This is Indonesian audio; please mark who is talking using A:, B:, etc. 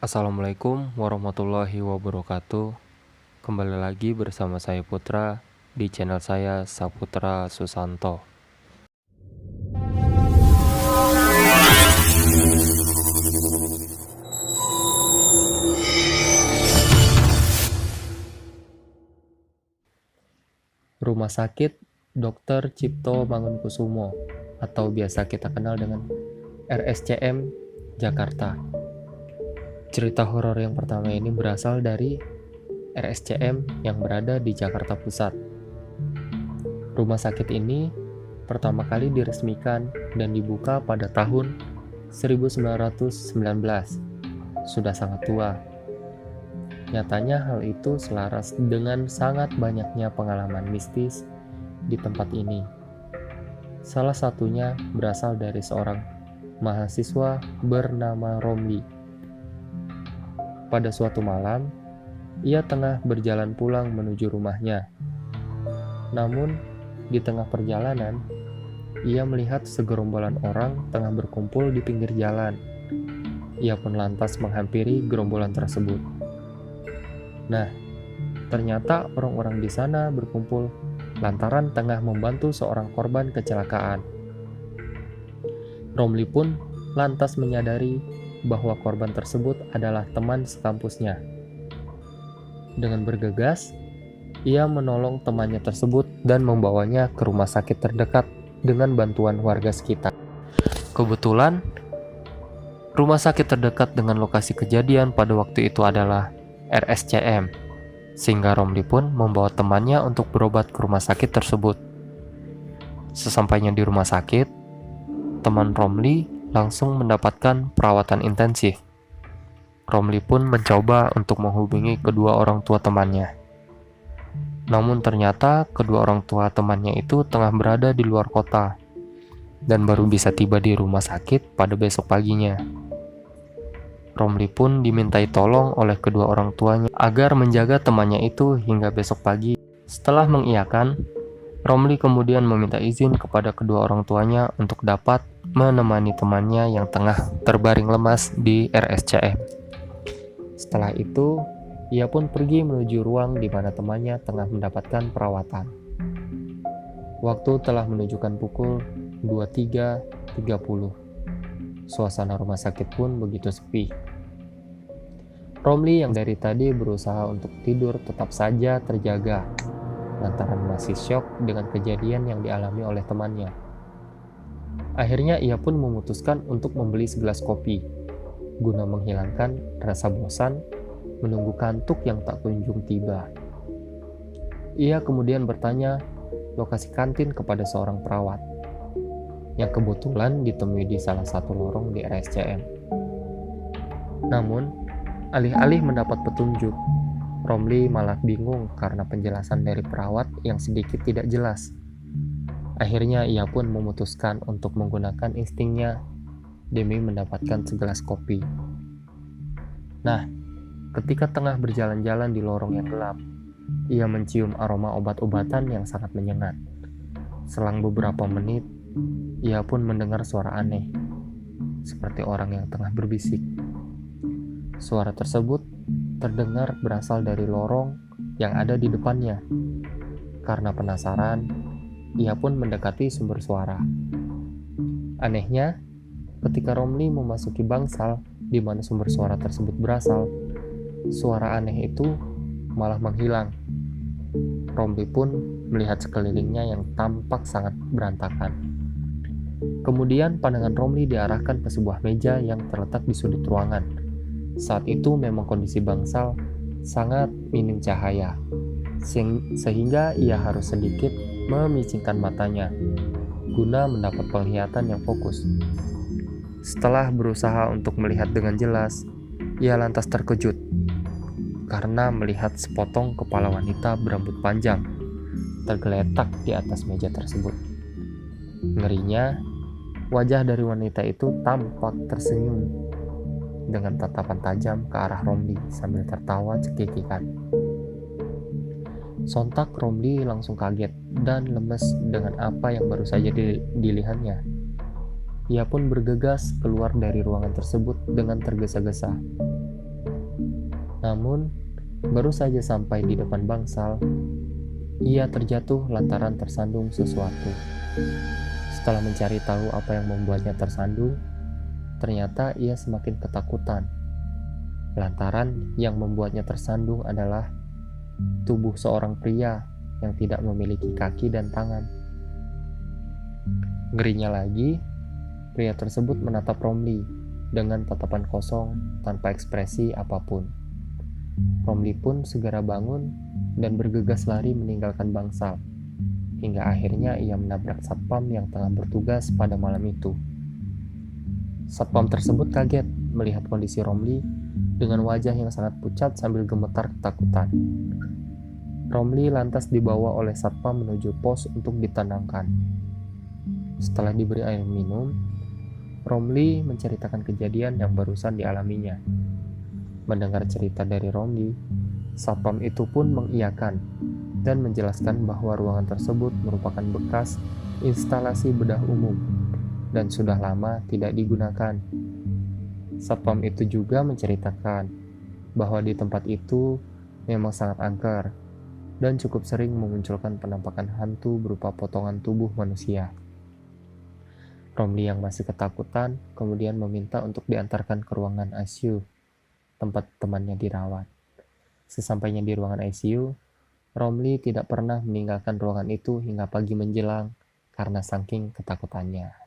A: Assalamualaikum warahmatullahi wabarakatuh. Kembali lagi bersama saya Putra di channel saya Saputra Susanto. Rumah Sakit Dr. Cipto Mangunkusumo atau biasa kita kenal dengan RSCM Jakarta. Cerita horor yang pertama ini berasal dari RSCM yang berada di Jakarta Pusat. Rumah sakit ini pertama kali diresmikan dan dibuka pada tahun 1919. Sudah sangat tua. Nyatanya hal itu selaras dengan sangat banyaknya pengalaman mistis di tempat ini. Salah satunya berasal dari seorang mahasiswa bernama Romli. Pada suatu malam, ia tengah berjalan pulang menuju rumahnya. Namun, di tengah perjalanan, ia melihat segerombolan orang tengah berkumpul di pinggir jalan. Ia pun lantas menghampiri gerombolan tersebut. Nah, ternyata orang-orang di sana berkumpul lantaran tengah membantu seorang korban kecelakaan. Romli pun lantas menyadari bahwa korban tersebut adalah teman sekampusnya. Dengan bergegas, ia menolong temannya tersebut dan membawanya ke rumah sakit terdekat dengan bantuan warga sekitar. Kebetulan, rumah sakit terdekat dengan lokasi kejadian pada waktu itu adalah RSCM, sehingga Romli pun membawa temannya untuk berobat ke rumah sakit tersebut. Sesampainya di rumah sakit, teman Romli langsung mendapatkan perawatan intensif. Romli pun mencoba untuk menghubungi kedua orang tua temannya. Namun ternyata kedua orang tua temannya itu tengah berada di luar kota dan baru bisa tiba di rumah sakit pada besok paginya. Romli pun dimintai tolong oleh kedua orang tuanya agar menjaga temannya itu hingga besok pagi. Setelah mengiyakan, Romli kemudian meminta izin kepada kedua orang tuanya untuk dapat menemani temannya yang tengah terbaring lemas di RSCM. Setelah itu, ia pun pergi menuju ruang di mana temannya tengah mendapatkan perawatan. Waktu telah menunjukkan pukul 23.30. Suasana rumah sakit pun begitu sepi. Romli yang dari tadi berusaha untuk tidur tetap saja terjaga, lantaran masih syok dengan kejadian yang dialami oleh temannya. Akhirnya ia pun memutuskan untuk membeli segelas kopi, guna menghilangkan rasa bosan menunggu kantuk yang tak kunjung tiba. Ia kemudian bertanya lokasi kantin kepada seorang perawat, yang kebetulan ditemui di salah satu lorong di RSCM. Namun, alih-alih mendapat petunjuk, Romli malah bingung karena penjelasan dari perawat yang sedikit tidak jelas. Akhirnya ia pun memutuskan untuk menggunakan instingnya demi mendapatkan segelas kopi. Nah, ketika tengah berjalan-jalan di lorong yang gelap, ia mencium aroma obat-obatan yang sangat menyengat. Selang beberapa menit, ia pun mendengar suara aneh, seperti orang yang tengah berbisik. Suara tersebut terdengar berasal dari lorong yang ada di depannya. Karena penasaran, ia pun mendekati sumber suara. Anehnya, ketika Romli memasuki bangsal di mana sumber suara tersebut berasal, suara aneh itu malah menghilang. Romli pun melihat sekelilingnya yang tampak sangat berantakan. Kemudian pandangan Romli diarahkan ke sebuah meja yang terletak di sudut ruangan. Saat itu memang kondisi bangsal sangat minim cahaya, sehingga ia harus sedikit memicingkan matanya guna mendapat penglihatan yang fokus. Setelah berusaha untuk melihat dengan jelas, ia lantas terkejut karena melihat sepotong kepala wanita berambut panjang tergeletak di atas meja tersebut. Ngerinya, wajah dari wanita itu tampak tersenyum dengan tatapan tajam ke arah Romli sambil tertawa cekikikan. Sontak Romli langsung kaget dan lemes dengan apa yang baru saja dilihatnya. Ia pun bergegas keluar dari ruangan tersebut dengan tergesa-gesa. Namun, baru saja sampai di depan bangsal, ia terjatuh lantaran tersandung sesuatu. Setelah mencari tahu apa yang membuatnya tersandung, ternyata ia semakin ketakutan. Lantaran yang membuatnya tersandung adalah tubuh seorang pria yang tidak memiliki kaki dan tangan. Ngerinya lagi, pria tersebut menatap Romli dengan tatapan kosong tanpa ekspresi apapun. Romli pun segera bangun dan bergegas lari meninggalkan bangsal, hingga akhirnya ia menabrak satpam yang tengah bertugas pada malam itu. Satpam tersebut kaget melihat kondisi Romli dengan wajah yang sangat pucat sambil gemetar ketakutan. Romli lantas dibawa oleh satpam menuju pos untuk ditenangkan. Setelah diberi air minum, Romli menceritakan kejadian yang barusan dialaminya. Mendengar cerita dari Romli, satpam itu pun mengiyakan dan menjelaskan bahwa ruangan tersebut merupakan bekas instalasi bedah umum dan sudah lama tidak digunakan. Satpam itu juga menceritakan bahwa di tempat itu memang sangat angker dan cukup sering memunculkan penampakan hantu berupa potongan tubuh manusia. Romli yang masih ketakutan kemudian meminta untuk diantarkan ke ruangan ICU, tempat temannya dirawat. Sesampainya di ruangan ICU, Romli tidak pernah meninggalkan ruangan itu hingga pagi menjelang karena saking ketakutannya.